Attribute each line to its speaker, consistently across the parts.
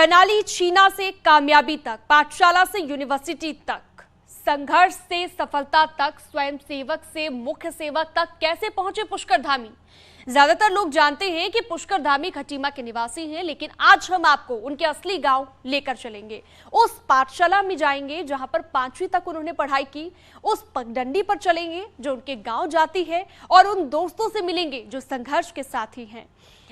Speaker 1: मनाली छीना से कामयाबी तक, पाठशाला से यूनिवर्सिटी तक, संघर्ष से सफलता तक, स्वयंसेवक से मुख्य सेवक तक कैसे पहुंचे पुष्कर धामी। ज्यादातर लोग जानते हैं कि पुष्कर धामी खटीमा के निवासी हैं, लेकिन आज हम आपको उनके असली गांव लेकर चलेंगे। उस पाठशाला में जाएंगे जहां पर 5वीं तक उन्होंने पढ़ाई की, उस पगडंडी पर चलेंगे जो उनके गांव जाती है और उन दोस्तों से मिलेंगे जो संघर्ष के साथी हैं।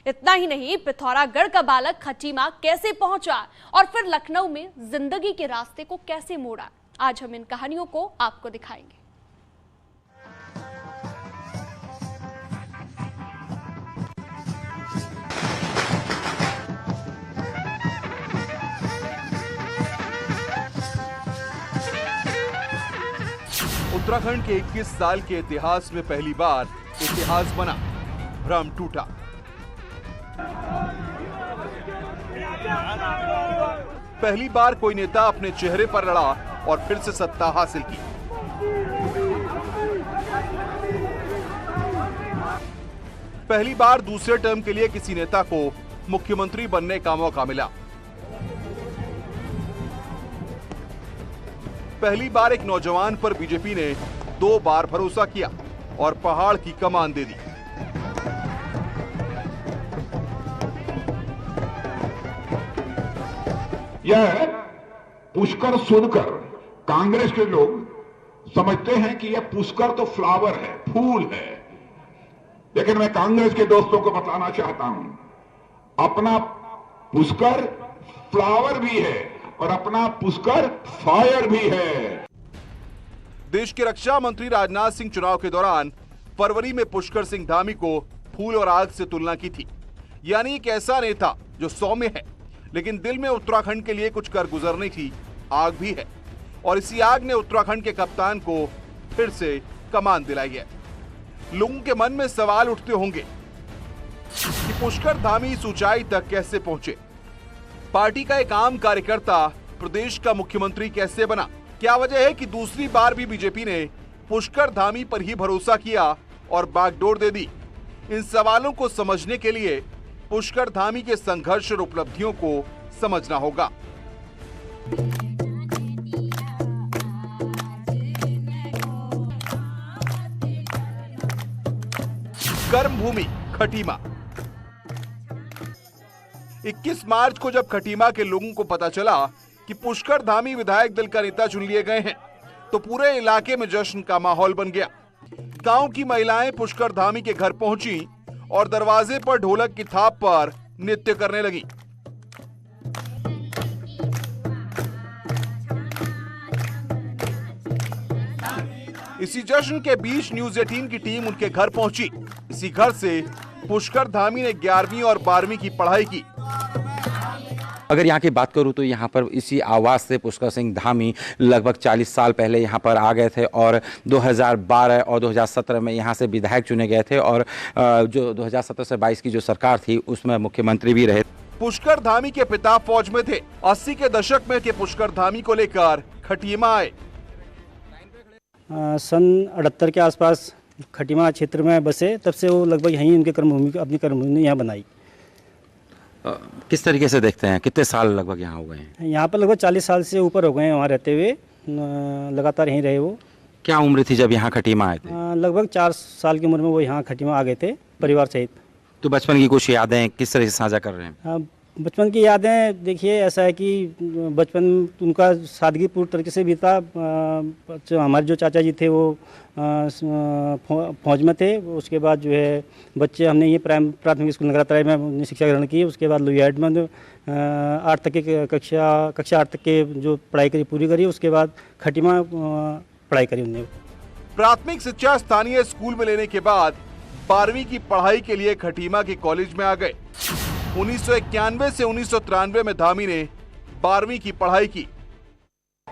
Speaker 1: इतना ही नहीं, पिथौरागढ़ का बालक खटीमा कैसे पहुंचा और फिर लखनऊ में जिंदगी के रास्ते को कैसे मोड़ा, आज हम इन कहानियों को आपको दिखाएंगे।
Speaker 2: उत्तराखंड के 21 साल के इतिहास में पहली बार इतिहास बना, भ्रम टूटा। पहली बार कोई नेता अपने चेहरे पर लड़ा और फिर से सत्ता हासिल की। पहली बार दूसरे टर्म के लिए किसी नेता को मुख्यमंत्री बनने का मौका मिला। पहली बार एक नौजवान पर बीजेपी ने 2 बार भरोसा किया और पहाड़ की कमान दे दी।
Speaker 3: यह पुष्कर सुनकर कांग्रेस के लोग समझते हैं कि यह पुष्कर तो फ्लावर है, फूल है, लेकिन मैं कांग्रेस के दोस्तों को बताना चाहता हूं, अपना पुष्कर फ्लावर भी है और अपना पुष्कर फायर भी है।
Speaker 2: देश के रक्षा मंत्री राजनाथ सिंह चुनाव के दौरान फरवरी में पुष्कर सिंह धामी को फूल और आग से तुलना की थी। यानी एक ऐसा नेता जो सौम्य है लेकिन दिल में उत्तराखंड के लिए कुछ कर गुजरनी थी, आग भी है, और इसी आग ने उत्तराखंड के कप्तान को फिर से कमान दिलाई है। लोगों के मन में सवाल उठते होंगे कि पुष्कर धामी इस ऊंचाई तक कैसे पहुंचे। पार्टी का एक आम कार्यकर्ता प्रदेश का मुख्यमंत्री कैसे बना। क्या वजह है कि दूसरी बार भी बीजेपी ने पुष्कर धामी पर ही भरोसा किया और बागडोर दे दी। इन सवालों को समझने के लिए पुष्कर धामी के संघर्ष और उपलब्धियों को समझना होगा। कर्मभूमि खटीमा। 21 मार्च को जब खटीमा के लोगों को पता चला कि पुष्कर धामी विधायक दल का नेता चुन लिए गए हैं, तो पूरे इलाके में जश्न का माहौल बन गया। गांव की महिलाएं पुष्कर धामी के घर पहुंची और दरवाजे पर ढोलक की थाप पर नृत्य करने लगी। इसी जश्न के बीच न्यूज 18 की टीम उनके घर पहुंची। इसी घर से पुष्कर धामी ने 11वीं और 12वीं की पढ़ाई की।
Speaker 4: अगर यहाँ की बात करूँ तो यहाँ पर इसी आवाज़ से पुष्कर सिंह धामी लगभग 40 साल पहले यहाँ पर आ गए थे और 2012 और 2017 में यहाँ से विधायक चुने गए थे और जो 2017 से 22 की जो सरकार थी उसमें मुख्यमंत्री भी रहे।
Speaker 2: पुष्कर धामी के पिता फौज में थे। 80 के दशक में के पुष्कर धामी को लेकर खटीमा आए।
Speaker 5: सन 78 के आसपास खटीमा क्षेत्र में बसे, तब से वो लगभग यहीं उनके कर्मभूमि अपनी कर्मभूमि यहाँ बनाई।
Speaker 4: किस तरीके से देखते हैं, कितने साल लगभग यहाँ हो गए हैं?
Speaker 5: यहाँ पर लगभग 40 साल से ऊपर हो गए हैं वहाँ रहते हुए, लगातार यहीं रहे वो।
Speaker 4: क्या उम्र थी जब यहाँ खटीमा आए थे?
Speaker 5: लगभग 4 साल की उम्र में वो यहाँ खटीमा आ गए थे परिवार सहित।
Speaker 4: तो बचपन की कुछ यादें किस तरह से साझा कर रहे हैं?
Speaker 5: बचपन की यादें देखिए, ऐसा है कि बचपन उनका सादगीपूर्ण तरीके से बीता। हमारे जो चाचा जी थे वो फौज में थे। उसके बाद जो है बच्चे हमने ये प्राथमिक स्कूल नगरातराई में शिक्षा ग्रहण की। उसके बाद लुधियाना में 8 तक की कक्षा 8 तक के जो पढ़ाई करी पूरी करी। उसके बाद खटीमा पढ़ाई करी उन्होंने।
Speaker 2: प्राथमिक शिक्षा स्थानीय स्कूल में लेने के बाद 12वीं की पढ़ाई के लिए खटीमा के कॉलेज में आ गए। 1991 से 1993 में धामी ने 12वीं की पढ़ाई की।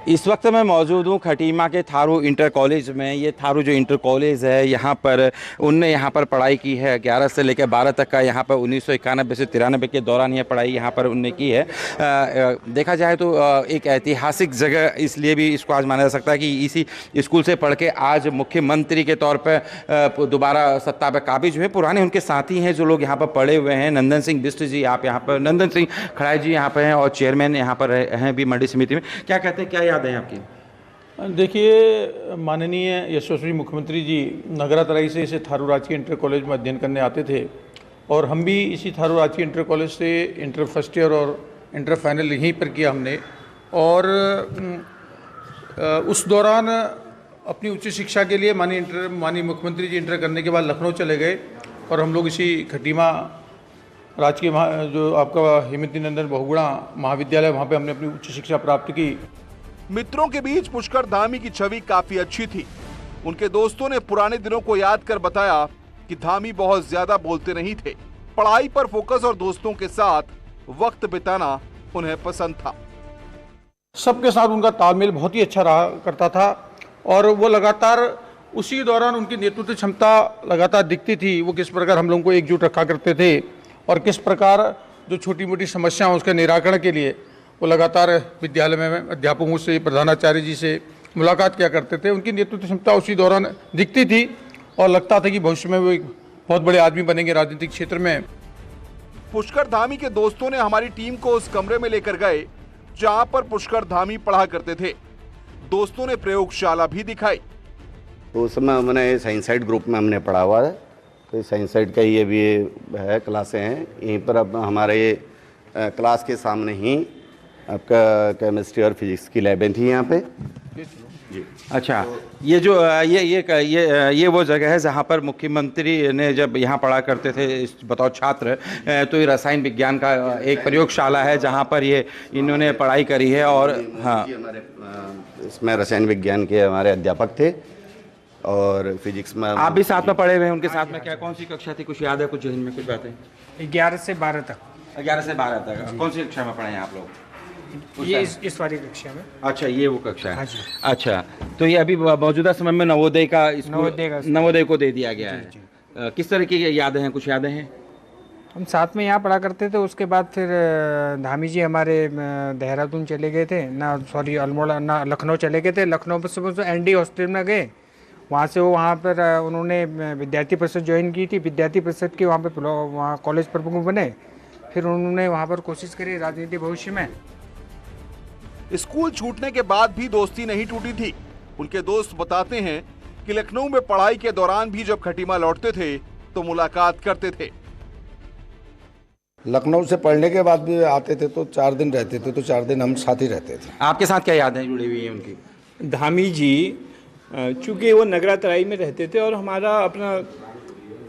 Speaker 4: इस वक्त मैं मौजूद हूँ खटीमा के थारू इंटर कॉलेज में। ये थारू जो इंटर कॉलेज है यहाँ पर उनने यहाँ पर पढ़ाई की है 11 से लेकर 12 तक का। यहाँ पर 1991 से 93 के दौरान ये पढ़ाई यहाँ पर उनने की है। देखा जाए तो एक ऐतिहासिक जगह इसलिए भी इसको आज माना जा सकता है कि इसी स्कूल से पढ़ के आज मुख्यमंत्री के तौर पर दोबारा सत्ता पर काबिज हुए। पुराने उनके साथी हैं जो लोग यहाँ पर पढ़े हुए हैं। नंदन सिंह बिष्ट जी आप यहाँ पर, नंदन सिंह खड़ाई जी यहाँ पर हैं और चेयरमैन यहाँ पर हैं भी मंडी समिति में। क्या कहते हैं, क्या याद है आपकी?
Speaker 6: देखिए, माननीय यशस्वी मुख्यमंत्री जी नगरा तराई से इसे थारू राजकीय इंटर कॉलेज में अध्ययन करने आते थे और हम भी इसी थारू राजकीय इंटर कॉलेज से इंटर फर्स्ट ईयर और इंटर फाइनल यहीं पर किया हमने। और उस दौरान अपनी उच्च शिक्षा के लिए माननीय मुख्यमंत्री जी इंटर करने के बाद लखनऊ चले गए और हम लोग इसी खटीमा राजकीय जो आपका हेमंती नंदन बहुगुणा महाविद्यालय, वहाँ पे हमने अपनी उच्च शिक्षा प्राप्त की।
Speaker 2: मित्रों के बीच पुष्कर धामी की छवि काफी अच्छी थी। उनके दोस्तों ने पुराने दिनों को याद कर बताया कि धामी बहुत ज्यादा बोलते नहीं थे। पढ़ाई पर फोकस और दोस्तों के साथ वक्त बिताना उन्हें पसंद था।
Speaker 6: सबके साथ उनका तालमेल बहुत ही अच्छा रहा करता था और वो लगातार उसी दौरान उनकी नेतृत्व क्षमता लगातार दिखती थी। वो किस प्रकार हम लोगों को एकजुट रखा करते थे और किस प्रकार जो छोटी मोटी समस्याएं उसके निराकरण के लिए वो लगातार विद्यालय में अध्यापकों से, प्रधानाचार्य जी से मुलाकात किया करते थे। उनकी नेतृत्व क्षमता उसी दौरान दिखती थी और लगता था कि भविष्य में वो एक बहुत बड़े आदमी बनेंगे राजनीतिक क्षेत्र में।
Speaker 2: पुष्कर धामी के दोस्तों ने हमारी टीम को उस कमरे में लेकर गए जहां पर पुष्कर धामी पढ़ा करते थे। दोस्तों ने प्रयोगशाला भी दिखाई।
Speaker 7: तो उस समय हमने साइंस साइड ग्रुप में हमने पढ़ा हुआ है, तो साइंस साइड का ये भी है, क्लासें हैं यहीं पर। अब हमारे क्लास के सामने ही आपका केमिस्ट्री और फिजिक्स की लैबें थी यहाँ पे जी।
Speaker 4: अच्छा, ये जो ये वो जगह है जहाँ पर मुख्यमंत्री ने जब यहाँ पढ़ा करते थे बतौर छात्र, तो ये रसायन विज्ञान का एक प्रयोगशाला है जहाँ पर ये इन्होंने पढ़ाई करी है। और हाँ,
Speaker 7: हमारे इसमें रसायन विज्ञान के हमारे अध्यापक थे और फिजिक्स में
Speaker 4: आप भी साथ में पढ़े हुए हैं उनके साथ में। क्या कौन सी कक्षा थी, कुछ याद है, कुछ जहन में कुछ बातें?
Speaker 8: 11 से 12 तक।
Speaker 4: 11 से 12 तक कौन सी कक्षा में पढ़े हैं आप लोग?
Speaker 8: ये इस वाली कक्षा में।
Speaker 4: अच्छा, ये वो कक्षा है।
Speaker 8: हाँ जी।
Speaker 4: अच्छा, तो ये अभी मौजूदा समय में नवोदय को दे दिया गया है। किस तरह की यादें हैं, कुछ यादें हैं?
Speaker 8: हम साथ में यहाँ पढ़ा करते थे। उसके बाद फिर धामी जी हमारे देहरादून चले गए थे, अल्मोड़ा ना लखनऊ चले गए थे। लखनऊ से एनडी हॉस्टल में गए, वहाँ से वो वहाँ पर उन्होंने विद्यार्थी परिषद ज्वाइन की थी। विद्यार्थी परिषद के वहाँ कॉलेज प्रमुख बने। फिर उन्होंने वहाँ पर कोशिश करी राजनीति भविष्य में।
Speaker 2: स्कूल छूटने के बाद भी दोस्ती नहीं टूटी थी। उनके दोस्त बताते हैं कि लखनऊ में पढ़ाई के दौरान भी जब खटीमा लौटते थे तो मुलाकात करते थे।
Speaker 9: लखनऊ से पढ़ने के बाद भी आते थे तो 4 दिन रहते थे, तो 4 दिन हम साथ ही रहते थे।
Speaker 4: आपके साथ क्या यादें जुड़ी हुई हैं उनकी?
Speaker 10: धामी जी चूँकि वो नगरा तराई में रहते थे और हमारा अपना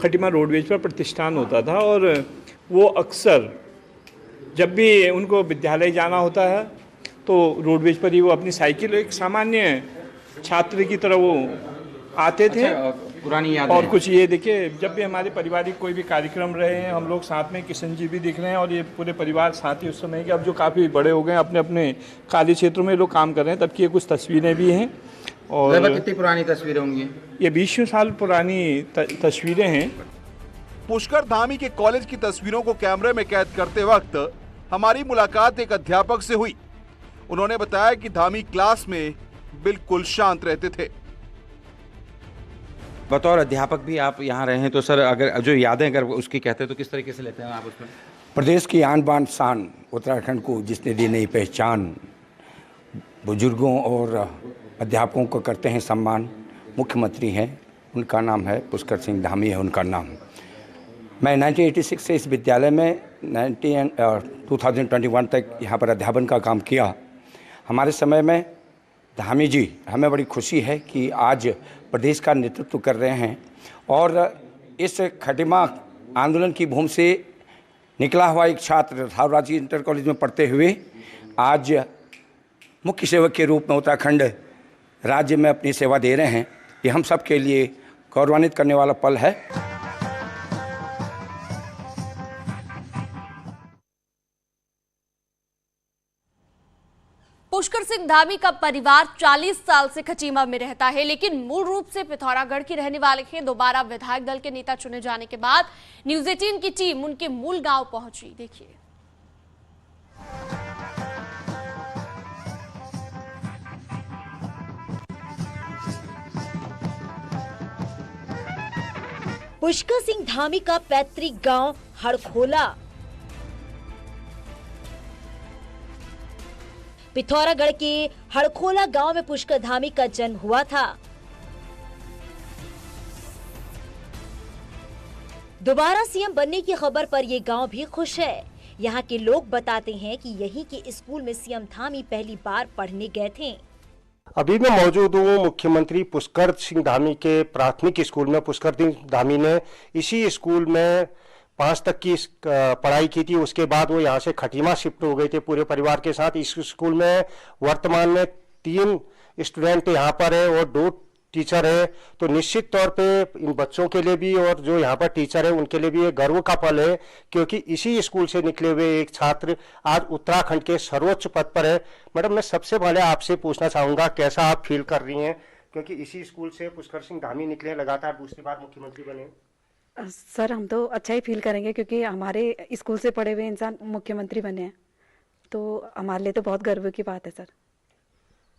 Speaker 10: खटीमा रोडवेज पर प्रतिष्ठान होता था और वो अक्सर जब भी उनको विद्यालय जाना होता है तो रोडवेज पर ही वो अपनी साइकिल, एक सामान्य छात्र की तरह वो आते थे।
Speaker 4: अच्छा, पुरानी यादें।
Speaker 10: और कुछ ये देखिए, जब भी हमारे पारिवारिक कोई भी कार्यक्रम रहे हैं हम लोग साथ में, किशन जी भी दिख रहे हैं और ये पूरे परिवार साथ ही उस समय के, अब जो काफ़ी बड़े हो गए अपने अपने कार्य क्षेत्रों में लोग काम कर रहे हैं, तब की ये कुछ तस्वीरें भी हैं। और
Speaker 4: कितनी पुरानी तस्वीरें होंगी?
Speaker 10: ये 20 साल पुरानी तस्वीरें हैं।
Speaker 2: पुष्कर धामी के कॉलेज की तस्वीरों को कैमरे में कैद करते वक्त हमारी मुलाकात एक अध्यापक से हुई। उन्होंने बताया कि धामी क्लास में बिल्कुल शांत रहते थे।
Speaker 4: बतौर अध्यापक भी आप यहाँ रहे हैं, तो सर अगर जो यादें अगर उसकी कहते हैं तो किस तरीके से लेते हैं आप उसमें?
Speaker 9: प्रदेश की आन बान शान उत्तराखंड को जिसने दी नई पहचान, बुजुर्गों और अध्यापकों को करते हैं सम्मान। मुख्यमंत्री हैं, उनका नाम है पुष्कर सिंह धामी है उनका नाम। मैं 1986 से इस विद्यालय में 2021 तक यहाँ पर अध्यापन का काम किया। हमारे समय में धामी जी, हमें बड़ी खुशी है कि आज प्रदेश का नेतृत्व कर रहे हैं और इस खटीमा आंदोलन की भूमि से निकला हुआ एक छात्र थारू राजकीय इंटर कॉलेज में पढ़ते हुए आज मुख्य सेवक के रूप में उत्तराखंड राज्य में अपनी सेवा दे रहे हैं। ये हम सब के लिए गौरवान्वित करने वाला पल है।
Speaker 1: पुष्कर सिंह धामी का परिवार 40 साल से खटीमा में रहता है, लेकिन मूल रूप से पिथौरागढ़ के रहने वाले हैं। दोबारा विधायक दल के नेता चुने जाने के बाद न्यूज 18 की टीम उनके मूल गांव पहुंची। देखिए।
Speaker 11: पुष्कर सिंह धामी का पैतृक गांव हड़खोला पिथौरागढ़ के हड़खोला गांव में पुष्कर धामी का जन्म हुआ था। दोबारा सीएम बनने की खबर पर ये गांव भी खुश है। यहाँ के लोग बताते हैं कि यहीं के स्कूल में सीएम धामी पहली बार पढ़ने गए थे।
Speaker 12: अभी मैं मौजूद हूँ मुख्यमंत्री पुष्कर सिंह धामी के प्राथमिक स्कूल में। पुष्कर सिंह धामी ने इसी स्कूल में 5 तक की पढ़ाई की थी। उसके बाद वो यहाँ से खटीमा शिफ्ट हो गए थे पूरे परिवार के साथ। इस स्कूल में वर्तमान में 3 स्टूडेंट यहाँ पर है और 2 टीचर है। तो निश्चित तौर पे इन बच्चों के लिए भी और जो यहाँ पर टीचर है उनके लिए भी एक गर्व का पल है, क्योंकि इसी स्कूल से निकले हुए एक छात्र आज उत्तराखंड के सर्वोच्च पद पर है। मैडम, मैं सबसे पहले आपसे पूछना चाहूँगा कैसा आप फील कर रही हैं, क्योंकि इसी स्कूल से पुष्कर सिंह धामी निकले, लगातार दूसरी बार मुख्यमंत्री बने।
Speaker 13: सर, हम तो अच्छा ही फील करेंगे क्योंकि हमारे स्कूल से पढ़े हुए इंसान मुख्यमंत्री बने हैं, तो हमारे लिए तो बहुत गर्व की बात है सर।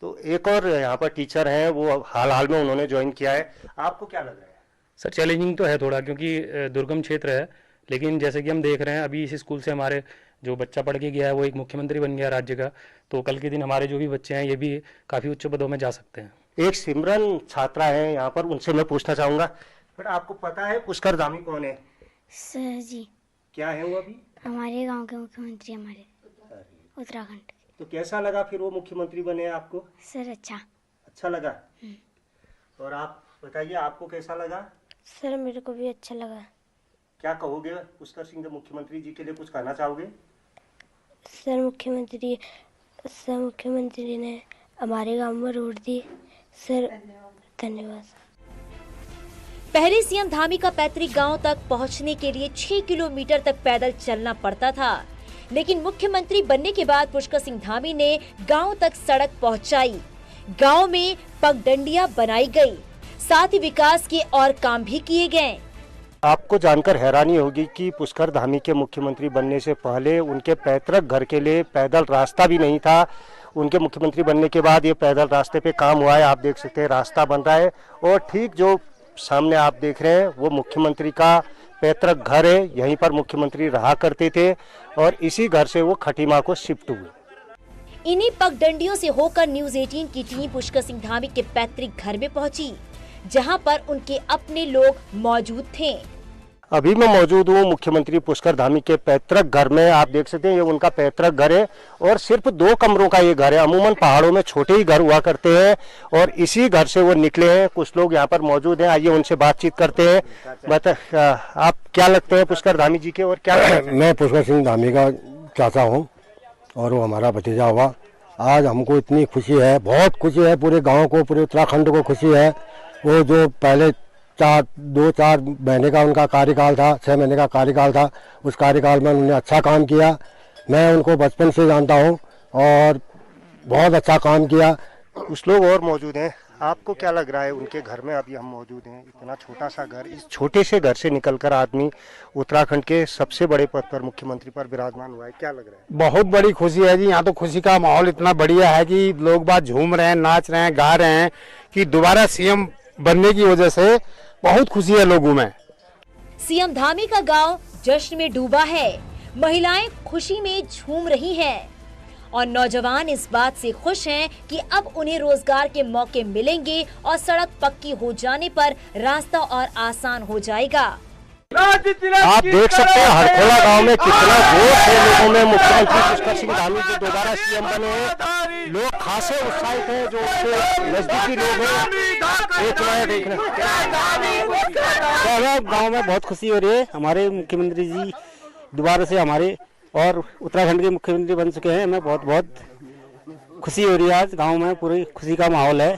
Speaker 12: तो एक और यहाँ पर टीचर हैं, वो हाल में उन्होंने ज्वाइन किया है। आपको क्या लग रहा है?
Speaker 14: सर, चैलेंजिंग तो है थोड़ा, क्योंकि दुर्गम क्षेत्र है, लेकिन जैसे कि हम देख रहे हैं अभी इस स्कूल से हमारे जो बच्चा पढ़ के गया है वो एक मुख्यमंत्री बन गया राज्य का, तो कल के दिन हमारे जो भी बच्चे हैं ये भी काफ़ी उच्च पदों में जा सकते हैं।
Speaker 12: एक सिमरन छात्रा है यहाँ पर, उनसे मैं पूछना चाहूँगा, बट आपको पता है पुष्कर धामी कौन है?
Speaker 15: सर जी,
Speaker 12: क्या है वो? अभी
Speaker 15: हमारे गांव के मुख्यमंत्री, हमारे उत्तराखंड।
Speaker 12: तो कैसा लगा फिर वो मुख्यमंत्री बने आपको?
Speaker 15: सर
Speaker 12: अच्छा लगा। और आप बताइए, आपको कैसा लगा?
Speaker 15: सर, मेरे को भी अच्छा लगा।
Speaker 12: क्या कहोगे पुष्कर सिंह मुख्यमंत्री जी के लिए, कुछ कहना चाहोगे?
Speaker 15: सर, मुख्यमंत्री ने हमारे गांव में रोड दी। सर, धन्यवाद।
Speaker 11: पहले सीएम धामी का पैतृक गांव तक पहुंचने के लिए 6 किलोमीटर तक पैदल चलना पड़ता था, लेकिन मुख्यमंत्री बनने के बाद पुष्कर सिंह धामी ने गांव तक सड़क पहुंचाई। गांव में पगडंडियां बनाई गई, साथ ही विकास के और काम भी किए गए।
Speaker 12: आपको जानकर हैरानी होगी कि पुष्कर धामी के मुख्यमंत्री बनने से पहले उनके पैतृक घर के लिए पैदल रास्ता भी नहीं था। उनके मुख्यमंत्री बनने के बाद ये पैदल रास्ते पे काम हुआ है। आप देख सकते हैं रास्ता बन रहा है, और ठीक जो सामने आप देख रहे हैं वो मुख्यमंत्री का पैतृक घर है। यहीं पर मुख्यमंत्री रहा करते थे और इसी घर से वो खटीमा को शिफ्ट हुए।
Speaker 11: इन्हीं पगडंडियों से होकर न्यूज 18 की टीम पुष्कर सिंह धामी के पैतृक घर में पहुंची, जहां पर उनके अपने लोग मौजूद थे।
Speaker 12: अभी मैं मौजूद हूँ मुख्यमंत्री पुष्कर धामी के पैतृक घर में। आप देख सकते हैं ये उनका पैतृक घर है और सिर्फ 2 कमरों का ये घर है। अमूमन पहाड़ों में छोटे ही घर हुआ करते हैं और इसी घर से वो निकले हैं। कुछ लोग यहाँ पर मौजूद हैं, आइए उनसे बातचीत करते हैं। आप क्या लगते हैं पुष्कर धामी जी के, और क्या?
Speaker 16: मैं पुष्कर सिंह धामी का चाचा हूँ और वो हमारा भतीजा हुआ। आज हमको इतनी खुशी है, बहुत खुशी है, पूरे गाँव को, पूरे उत्तराखंड को खुशी है। वो जो पहले 2-4 महीने का उनका कार्यकाल था, 6 महीने का कार्यकाल था, उस कार्यकाल में उन्होंने अच्छा काम किया। मैं उनको बचपन से जानता हूं और बहुत अच्छा काम किया।
Speaker 12: कुछ लोग और मौजूद हैं, आपको क्या लग रहा है उनके घर में? अभी हम मौजूद हैं, इतना छोटा सा घर, इस छोटे से घर से निकलकर आदमी उत्तराखंड के सबसे बड़े पद पर, मुख्यमंत्री पर विराजमान हुआ है। क्या लग रहा है?
Speaker 17: बहुत बड़ी खुशी है जी। यहाँ तो खुशी का माहौल इतना बढ़िया है कि लोग बात झूम रहे हैं, नाच रहे हैं, गा रहे हैं कि दोबारा सीएम बनने की वजह से बहुत खुशी है लोगों में।
Speaker 11: सीएम धामी का गांव जश्न में डूबा है। महिलाएं खुशी में झूम रही हैं और नौजवान इस बात से खुश हैं कि अब उन्हें रोजगार के मौके मिलेंगे और सड़क पक्की हो जाने पर रास्ता और आसान हो जाएगा।
Speaker 12: आप देख सकते हैं हड़खोला गांव में कितना जोश है लोगों में। मुख्यमंत्री पुष्कर सिंह धामी जो दोबारा सीएम बने हैं, लोग खासे उत्साहित हैं, जो उसके नजदीकी लोग हैं।
Speaker 5: गांव में बहुत खुशी हो रही है। हमारे मुख्यमंत्री जी दोबारा से हमारे और उत्तराखंड के मुख्यमंत्री बन चुके हैं। हमें बहुत बहुत खुशी हो रही है। आज गांव में पूरी खुशी का माहौल है।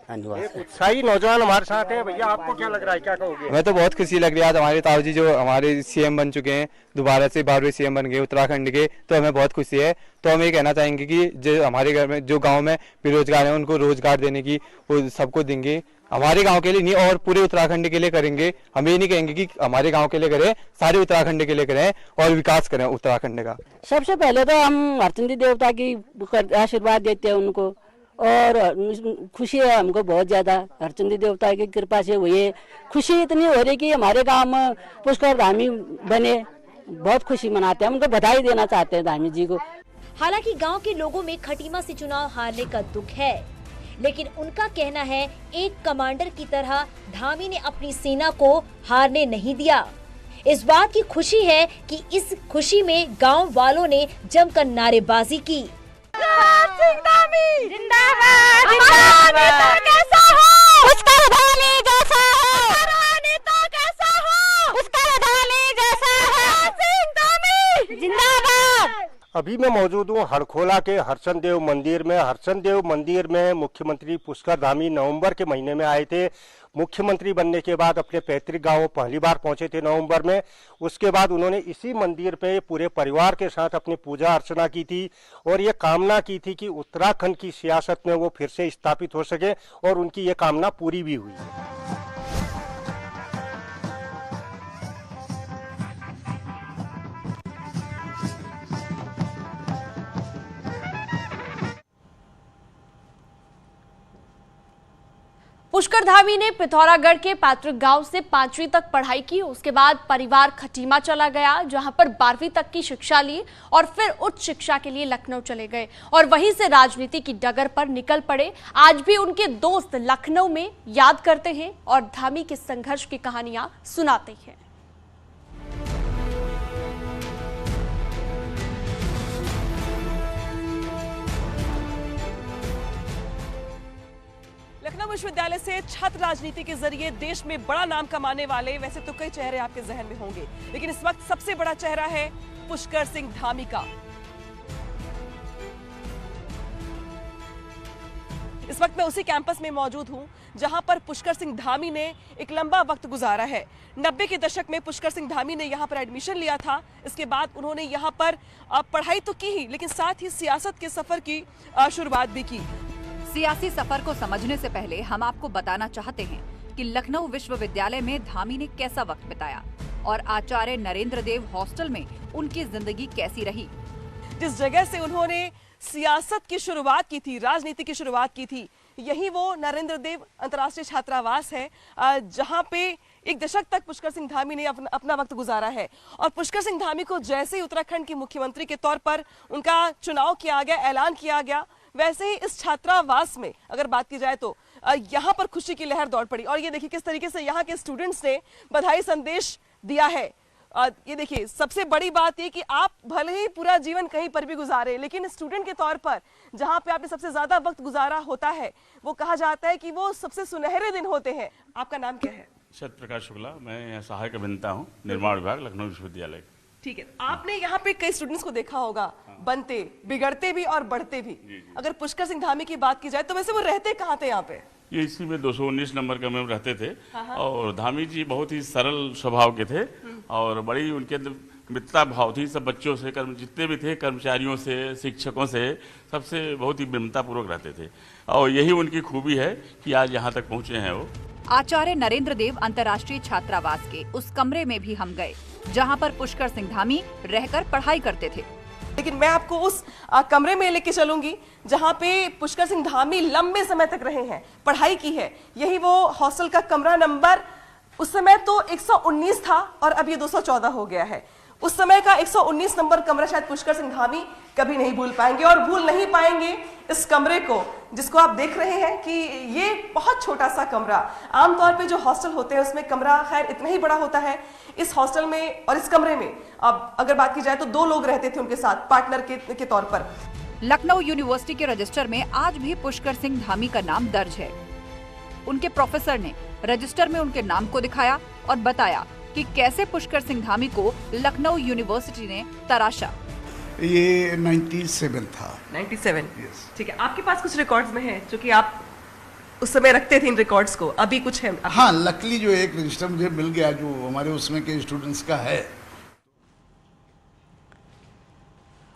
Speaker 16: एक उत्साही नौजवान हमारे साथ है। भैया आपको क्या लग रहा है, क्या कहोगे?
Speaker 18: हमें तो बहुत खुशी लग रही है आज हमारे ताऊजी जो हमारे सीएम बन चुके हैं, दोबारा से 12वें सीएम बन गए उत्तराखंड के, तो हमें बहुत खुशी है। तो हम ये कहना चाहेंगे कि जो हमारे घर में जो गांव में बेरोजगार हैं उनको रोजगार देने की वो सबको देंगे, हमारे गांव के लिए नहीं और पूरे उत्तराखंड के लिए करेंगे। हम ये नहीं कहेंगे कि हमारे गांव के लिए करें, सारे उत्तराखंड के लिए करें और विकास करें उत्तराखंड का।
Speaker 19: सबसे पहले तो हम हरचंदी देवता की आशीर्वाद देते हैं उनको, और खुशी है हमको बहुत ज्यादा, हरचंदी देवता की कृपा से हुई है। खुशी इतनी हो रही कि हमारे गांव में पुष्कर धामी बने, बहुत खुशी मनाते हैं, उनको बधाई देना चाहते हैं धामी जी को।
Speaker 11: हालांकि गांव के लोगों में खटीमा से चुनाव हारने का दुख है, लेकिन उनका कहना है एक कमांडर की तरह धामी ने अपनी सेना को हारने नहीं दिया। इस बात की खुशी है कि इस खुशी में गांव वालों ने जमकर नारेबाजी की। जिंदाबाद, जिंदाबाद, कैसा हो उसका धामी जैसा हो, तो कैसा हो उसका धामी जैसा हो, सिंह
Speaker 12: जिंदाबाद। अभी मैं मौजूद हूँ हरखोला के हरचंद देव मंदिर में। हरचंद देव मंदिर में मुख्यमंत्री पुष्कर धामी नवंबर के महीने में आए थे। मुख्यमंत्री बनने के बाद अपने पैतृक गांव पहली बार पहुंचे थे नवंबर में। उसके बाद उन्होंने इसी मंदिर पे पूरे परिवार के साथ अपनी पूजा अर्चना की थी और ये कामना की थी कि उत्तराखंड की सियासत में वो फिर से स्थापित हो सके, और उनकी ये कामना पूरी भी हुई।
Speaker 1: पुष्कर धामी ने पिथौरागढ़ के पैतृक गांव से 5वीं तक पढ़ाई की। उसके बाद परिवार खटीमा चला गया, जहां पर 12वीं तक की शिक्षा ली और फिर उच्च शिक्षा के लिए लखनऊ चले गए और वहीं से राजनीति की डगर पर निकल पड़े। आज भी उनके दोस्त लखनऊ में याद करते हैं और धामी के संघर्ष की कहानियां सुनाते हैं।
Speaker 20: लखनऊ विश्वविद्यालय से छात्र राजनीति के जरिए देश में बड़ा नाम कमाने वाले वैसे तो कई चेहरे आपके जहन में होंगे, लेकिन इस वक्त सबसे बड़ा चेहरा है पुष्कर सिंह धामी का। इस वक्त मैं उसी कैंपस में मौजूद हूं जहां पर पुष्कर सिंह धामी ने एक लंबा वक्त गुजारा है। 90 के दशक में पुष्कर सिंह धामी ने यहां पर एडमिशन लिया था। इसके बाद उन्होंने यहां पर पढ़ाई तो की ही, लेकिन साथ ही सियासत के सफर की शुरुआत भी की।
Speaker 21: सियासी सफर को समझने से पहले हम आपको बताना चाहते हैं कि लखनऊ विश्वविद्यालय में धामी ने कैसा वक्त बिताया और आचार्य नरेंद्र देव हॉस्टल में उनकी जिंदगी कैसी रही।
Speaker 20: जिस जगह से उन्होंने सियासत की शुरुआत की थी, राजनीति की शुरुआत की थी, यही वो नरेंद्र देव अंतर्राष्ट्रीय छात्रावास है जहां पे एक दशक तक पुष्कर सिंह धामी ने अपना वक्त गुजारा है। और पुष्कर सिंह धामी को जैसे ही उत्तराखंड के मुख्यमंत्री के तौर पर उनका चुनाव किया गया, ऐलान किया गया, वैसे ही इस छात्रावास में अगर बात की जाए तो यहाँ पर खुशी की लहर दौड़ पड़ी। और ये देखिए किस तरीके से यहाँ के स्टूडेंट्स ने बधाई संदेश दिया है। ये देखिए सबसे बड़ी बात ये कि आप भले ही पूरा जीवन कहीं पर भी गुजारे, लेकिन स्टूडेंट के तौर पर जहाँ पे आपने सबसे ज्यादा वक्त गुजारा होता है, वो कहा जाता है कि वो सबसे सुनहरे दिन होते हैं। आपका नाम क्या है?
Speaker 22: सत्य प्रकाश शुक्ला, मैं यहाँ सहायक अभियंता हूँ, निर्माण विभाग, लखनऊ विश्वविद्यालय।
Speaker 20: ठीक है, आपने यहाँ पे कई स्टूडेंट्स को देखा होगा, बनते, बिगड़ते भी और बढ़ते भी। अगर पुष्कर सिंह धामी की बात की जाए तो वैसे वो रहते कहाँ थे यहाँ पे?
Speaker 22: ये इसी में 219 नंबर का में रहते थे। और धामी जी बहुत ही सरल स्वभाव के थे और बड़ी उनके अंदर मित्रता भाव थी सब बच्चों से, जितने भी थे कर्मचारियों से, शिक्षकों से, सबसे बहुत ही विनम्रता पूर्वक रहते थे और यही उनकी खूबी है कि आज यहाँ तक पहुँचे हैं वो।
Speaker 21: आचार्य नरेंद्र देव अंतर्राष्ट्रीय छात्रावास के उस कमरे में भी हम गए जहां पर पुष्कर सिंह धामी रहकर पढ़ाई करते थे।
Speaker 20: लेकिन मैं आपको उस कमरे में लेके चलूंगी जहां पे पुष्कर सिंह धामी लंबे समय तक रहे हैं, पढ़ाई की है। यही वो हॉस्टल का कमरा नंबर उस समय तो 119 था और अब ये 214 हो गया है। उस समय का 119 नंबर कमरा शायद पुष्कर सिंह धामी कभी नहीं भूल पाएंगे और भूल नहीं पाएंगे इस कमरे को, जिसको आप देख रहे हैं कि ये बहुत छोटा सा कमरा। आमतौर पे जो हॉस्टल होते हैं उसमें कमरा खैर इतना ही बड़ा होता है। इस हॉस्टल में और इस कमरे में अब अगर बात की जाए तो 2 लोग रहते थे उनके साथ पार्टनर के तौर पर।
Speaker 21: लखनऊ यूनिवर्सिटी के रजिस्टर में आज भी पुष्कर सिंह धामी का नाम दर्ज है। उनके प्रोफेसर ने रजिस्टर में उनके नाम को दिखाया और बताया कि कैसे पुष्कर सिंह धामी को लखनऊ यूनिवर्सिटी ने तराशा।
Speaker 23: ये 97 था।
Speaker 20: 97, ठीक है। आपके पास कुछ रिकॉर्ड्स में है जो कि आप उस समय रखते थे इन रिकॉर्ड्स को, अभी कुछ है?
Speaker 3: हाँ, लकली जो एक रजिस्टर मुझे मिल गया जो हमारे उसमें के स्टूडेंट्स का है।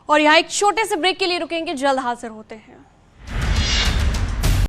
Speaker 1: और यहाँ एक छोटे से ब्रेक के लिए रुकेंगे, जल्द हाजिर होते हैं।